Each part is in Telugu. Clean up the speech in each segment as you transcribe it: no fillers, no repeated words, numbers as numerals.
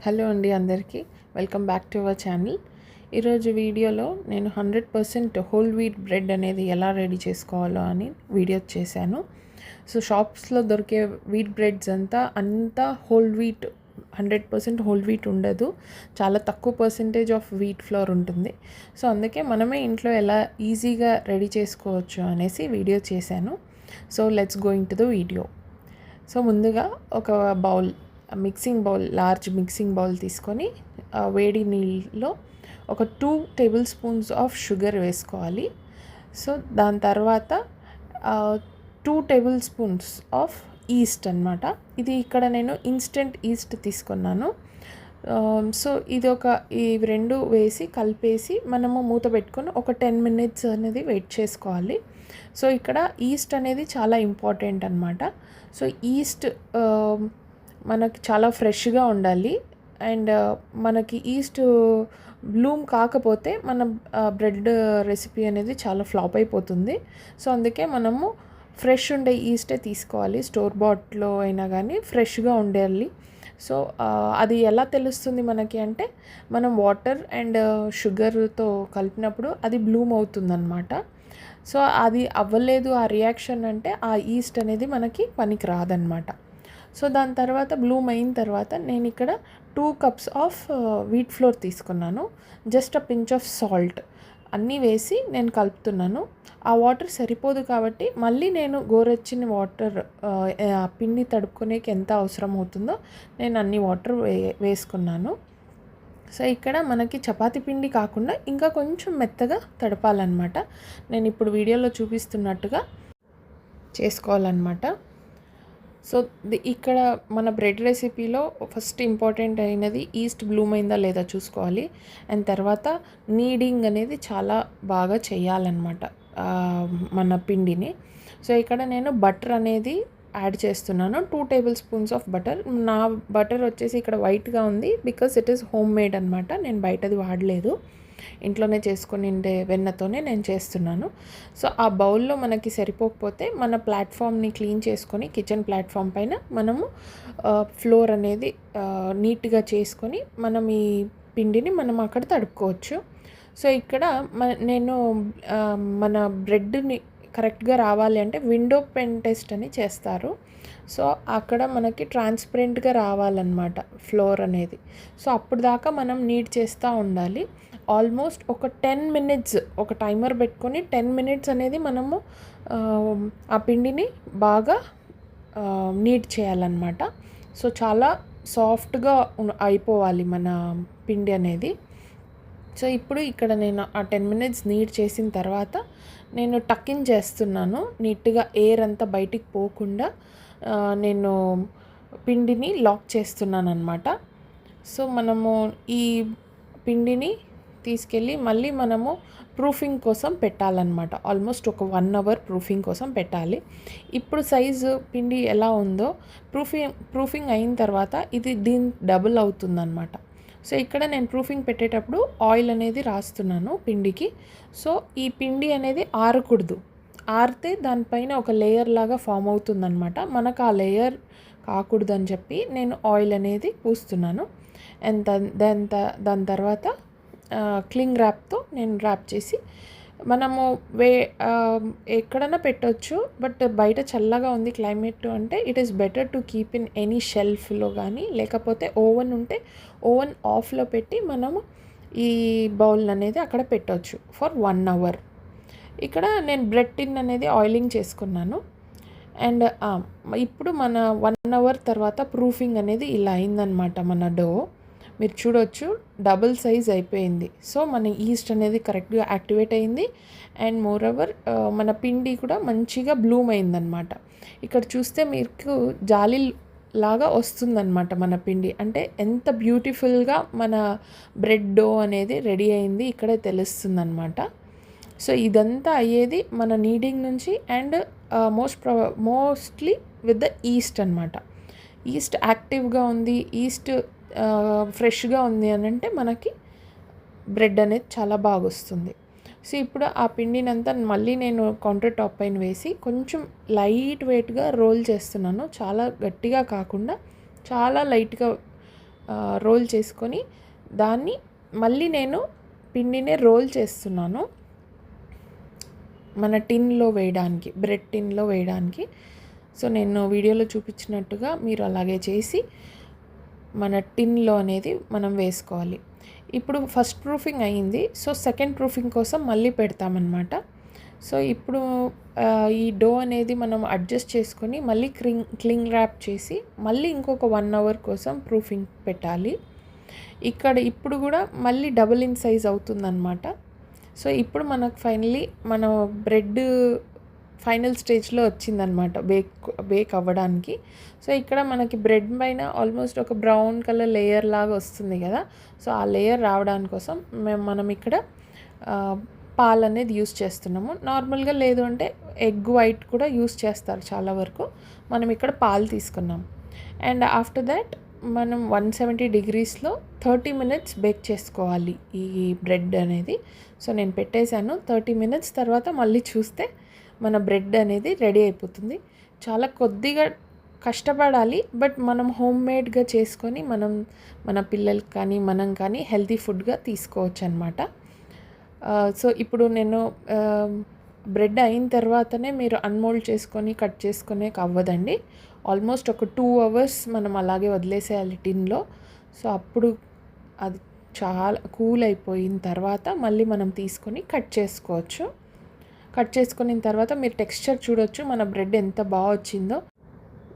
హలో అండి అందరికీ welcome back to our channel. ఈరోజు వీడియోలో నేను 100% హోల్ వీట్ బ్రెడ్ అనేది ఎలా రెడీ చేసుకోవాలో అని వీడియో చేశాను. సో షాప్స్లో దొరికే వీట్ బ్రెడ్స్ అంతా హోల్ వీట్ 100% హోల్ వీట్ ఉండదు, చాలా తక్కువ పర్సెంటేజ్ ఆఫ్ వీట్ ఫ్లోర్ ఉంటుంది. సో అందుకే మనమే ఇంట్లో ఎలా ఈజీగా రెడీ చేసుకోవచ్చు అనేసి వీడియో చేశాను. So let's going to the video. So ముందుగా ఒక బౌల్, లార్జ్ మిక్సింగ్ బౌల్ తీసుకొని వేడి నీళ్ళలో ఒక 2 టేబుల్ స్పూన్స్ ఆఫ్ షుగర్ వేసుకోవాలి. సో దాని తర్వాత 2 టేబుల్ స్పూన్స్ ఆఫ్ ఈస్ట్ అన్నమాట. ఇది ఇక్కడ నేను ఇన్స్టెంట్ ఈస్ట్ తీసుకున్నాను. సో ఇవి రెండు వేసి కలిపేసి మనము మూత పెట్టుకొని ఒక 10 మినిట్స్ అనేది వెయిట్ చేసుకోవాలి. సో ఇక్కడ ఈస్ట్ అనేది చాలా ఇంపార్టెంట్ అన్నమాట. సో ఈస్ట్ మనకి చాలా ఫ్రెష్గా ఉండాలి. అండ్ మనకి ఈస్ట్ బ్లూమ్ కాకపోతే మన బ్రెడ్ రెసిపీ అనేది చాలా ఫ్లాప్ అయిపోతుంది. సో అందుకే మనము ఫ్రెష్ ఉండే ఈస్టే తీసుకోవాలి. స్టోర్ బాట్లో అయినా కానీ ఫ్రెష్గా ఉండాలి. సో అది ఎలా తెలుస్తుంది మనకి అంటే, మనం వాటర్ అండ్ షుగర్తో కలిపినప్పుడు అది బ్లూమ్ అవుతుందన్నమాట. సో అది అవ్వలేదు ఆ రియాక్షన్ అంటే ఆ ఈస్ట్ అనేది మనకి పనికి రాదనమాట. సో దాని తర్వాత బ్లూమ్ అయిన తర్వాత నేను ఇక్కడ 2 కప్స్ ఆఫ్ వీట్ ఫ్లోర్ తీసుకున్నాను. Just a pinch of salt అన్నీ వేసి నేను కలుపుతున్నాను. ఆ వాటర్ సరిపోదు కాబట్టి మళ్ళీ నేను గోరెచ్చిన వాటర్, పిండి తడుపుకునేకి ఎంత అవసరం అవుతుందో నేను అన్ని వాటర్ వేసుకున్నాను. సో ఇక్కడ మనకి చపాతీ పిండి కాకుండా ఇంకా కొంచెం మెత్తగా తడపాలన్నమాట. నేను ఇప్పుడు వీడియోలో చూపిస్తున్నట్టుగా చేసుకోవాలన్నమాట. సో ఇక్కడ మన బ్రెడ్ రెసిపీలో ఫస్ట్ ఇంపార్టెంట్ అయినది ఈస్ట్ బ్లూమ్ అయిందా లేదా చూసుకోవాలి. అండ్ తర్వాత నీడింగ్ అనేది చాలా బాగా చేయాలన్నమాట మన పిండిని. సో ఇక్కడ నేను బటర్ అనేది యాడ్ చేస్తున్నాను. 2 టేబుల్ స్పూన్స్ ఆఫ్ బటర్. నా బటర్ వచ్చేసి ఇక్కడ వైట్గా ఉంది because it is home made అనమాట. నేను బయటది వాడలేదు, ఇంట్లోనే చేసుకొని వెన్నతోనే నేను చేస్తున్నాను. సో ఆ బౌల్లో మనకి సరిపోకపోతే మన ప్లాట్ఫామ్ని క్లీన్ చేసుకొని కిచెన్ ప్లాట్ఫామ్ పైన మనము ఫ్లోర్ అనేది నీట్గా చేసుకొని మనం ఈ పిండిని మనం అక్కడ తడుపుకోవచ్చు. సో ఇక్కడ నేను మన బ్రెడ్ని కరెక్ట్గా రావాలి అంటే విండో పెన్ టెస్ట్ అని చేస్తారు. సో అక్కడ మనకి ట్రాన్స్పరెంట్గా రావాలన్నమాట ఫ్లోర్ అనేది. సో అప్పుడు దాకా మనం నీట్ చేస్తూ ఉండాలి. ఆల్మోస్ట్ ఒక 10 మినిట్స్ ఒక టైమర్ పెట్టుకొని 10 మినిట్స్ అనేది మనము ఆ పిండిని బాగా నీట్ చేయాలన్నమాట. సో చాలా సాఫ్ట్గా అయిపోవాలి మన పిండి అనేది. సో ఇప్పుడు ఇక్కడ నేను ఆ 10 మినిట్స్ నీట్ చేసిన తర్వాత నేను టక్కిన్ చేస్తున్నాను. నీట్గా ఎయిర్ అంతా బయటికి పోకుండా నేను పిండిని లాక్ చేస్తున్నాను అనమాట. సో మనము ఈ పిండిని తీసుకెళ్ళి మళ్ళీ మనము ప్రూఫింగ్ కోసం పెట్టాలన్నమాట. ఆల్మోస్ట్ ఒక 1 అవర్ ప్రూఫింగ్ కోసం పెట్టాలి. ఇప్పుడు సైజు పిండి ఎలా ఉందో ప్రూఫింగ్ అయిన తర్వాత ఇది దీని డబుల్ అవుతుందన్నమాట. సో ఇక్కడ నేను ప్రూఫింగ్ పెట్టేటప్పుడు ఆయిల్ అనేది రాస్తున్నాను పిండికి. సో ఈ పిండి అనేది ఆరకూడదు, ఆరితే దానిపైన ఒక లేయర్ లాగా ఫామ్ అవుతుందన్నమాట. మనకు ఆ లేయర్ కాకూడదని చెప్పి నేను ఆయిల్ అనేది పూస్తున్నాను. అండ్ దాని తర్వాత క్లింగ్ ర్యాప్తో నేను ర్యాప్ చేసి మనము ఎక్కడైనా పెట్టవచ్చు. బట్ బయట చల్లగా ఉంది క్లైమేట్ అంటే it is better to keep in any షెల్ఫ్లో కానీ, లేకపోతే ఓవెన్ ఉంటే ఓవెన్ ఆఫ్లో పెట్టి మనము ఈ బౌల్ అనేది అక్కడ పెట్టవచ్చు ఫర్ 1 అవర్. ఇక్కడ నేను బ్రెడ్ టిన్ అనేది ఆయిలింగ్ చేసుకున్నాను. అండ్ ఇప్పుడు మన 1 అవర్ తర్వాత ప్రూఫింగ్ అనేది ఇలా అయిందనమాట. మన డో మీరు చూడవచ్చు డబుల్ సైజ్ అయిపోయింది. సో మన ఈస్ట్ అనేది కరెక్ట్గా యాక్టివేట్ అయింది. అండ్ మోర్ ఓవర్ మన పిండి కూడా మంచిగా బ్లూమ్ అయిందనమాట. ఇక్కడ చూస్తే మీకు జాలి లాగా వస్తుందన్నమాట మన పిండి. అంటే ఎంత బ్యూటిఫుల్గా మన బ్రెడ్ డో అనేది రెడీ అయింది ఇక్కడే తెలుస్తుందన్నమాట. సో ఇదంతా అయ్యేది మన నీడింగ్ నుంచి and mostly with the east అనమాట. ఈస్ట్ యాక్టివ్గా ఉంది, ఈస్ట్ ఫ్రెష్గా ఉంది అని అంటే మనకి బ్రెడ్ అనేది చాలా బాగా వస్తుంది. సో ఇప్పుడు ఆ పిండినంతా మళ్ళీ నేను కౌంటర్ టాప్ పైన వేసి కొంచెం లైట్ వెయిట్గా రోల్ చేస్తున్నాను. చాలా గట్టిగా కాకుండా చాలా లైట్గా రోల్ చేసుకొని దాన్ని మళ్ళీ నేను పిండినే రోల్ చేస్తున్నాను మన టిన్లో వేయడానికి, బ్రెడ్ టిన్లో వేయడానికి. సో నేను వీడియోలో చూపించినట్టుగా మీరు అలాగే చేసి మన టిన్లో అనేది మనం వేసుకోవాలి. ఇప్పుడు ఫస్ట్ ప్రూఫింగ్ అయ్యింది. సో సెకండ్ ప్రూఫింగ్ కోసం మళ్ళీ పెడతామన్నమాట. సో ఇప్పుడు ఈ డో అనేది మనం అడ్జస్ట్ చేసుకొని మళ్ళీ క్లింగ్ ర్యాప్ చేసి మళ్ళీ ఇంకొక 1 అవర్ కోసం ప్రూఫింగ్ పెట్టాలి. ఇప్పుడు కూడా మళ్ళీ డబుల్ ఇన్ సైజ్ అవుతుందన్నమాట. సో ఇప్పుడు మనకు ఫైనలీ మన బ్రెడ్ ఫైనల్ స్టేజ్లో వచ్చిందనమాట బేక్ అవ్వడానికి. సో ఇక్కడ మనకి బ్రెడ్ పైన ఆల్మోస్ట్ ఒక బ్రౌన్ కలర్ లేయర్ లాగా వస్తుంది కదా. సో ఆ లేయర్ రావడానికి కోసం మనం ఇక్కడ పాలు అనేది యూస్ చేస్తున్నాము. నార్మల్గా లేదు అంటే ఎగ్ వైట్ కూడా యూస్ చేస్తారు చాలా వరకు. మనం ఇక్కడ పాలు తీసుకున్నాం. అండ్ ఆఫ్టర్ దాట్ మనం 170 degreesలో 30 minutes బేక్ చేసుకోవాలి ఈ బ్రెడ్ అనేది. సో నేను పెట్టేశాను. 30 minutes తర్వాత మళ్ళీ చూస్తే మన బ్రెడ్ అనేది రెడీ అయిపోతుంది. చాలా కొద్దిగా కష్టపడాలి, బట్ మనం హోమ్ మేడ్గా చేసుకొని మన పిల్లలకి కానీ మనం కానీ హెల్తీ ఫుడ్గా తీసుకోవచ్చు అనమాట. సో ఇప్పుడు నేను బ్రెడ్ అయిన తర్వాతనే మీరు అన్మోల్డ్ చేసుకొని కట్ చేసుకునే అవ్వదండి. ఆల్మోస్ట్ ఒక 2 hours మనం అలాగే వదిలేసేయాలి టిన్లో. సో అప్పుడు అది చాలా కూల్ అయిపోయిన తర్వాత మళ్ళీ మనం తీసుకొని కట్ చేసుకోవచ్చు. కట్ చేసుకున్న తర్వాత మీరు టెక్స్చర్ చూడొచ్చు మన బ్రెడ్ ఎంత బాగా వచ్చిందో.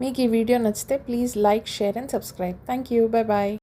మీకు ఈ వీడియో నచ్చితే please like, share and subscribe. Thank you. Bye bye.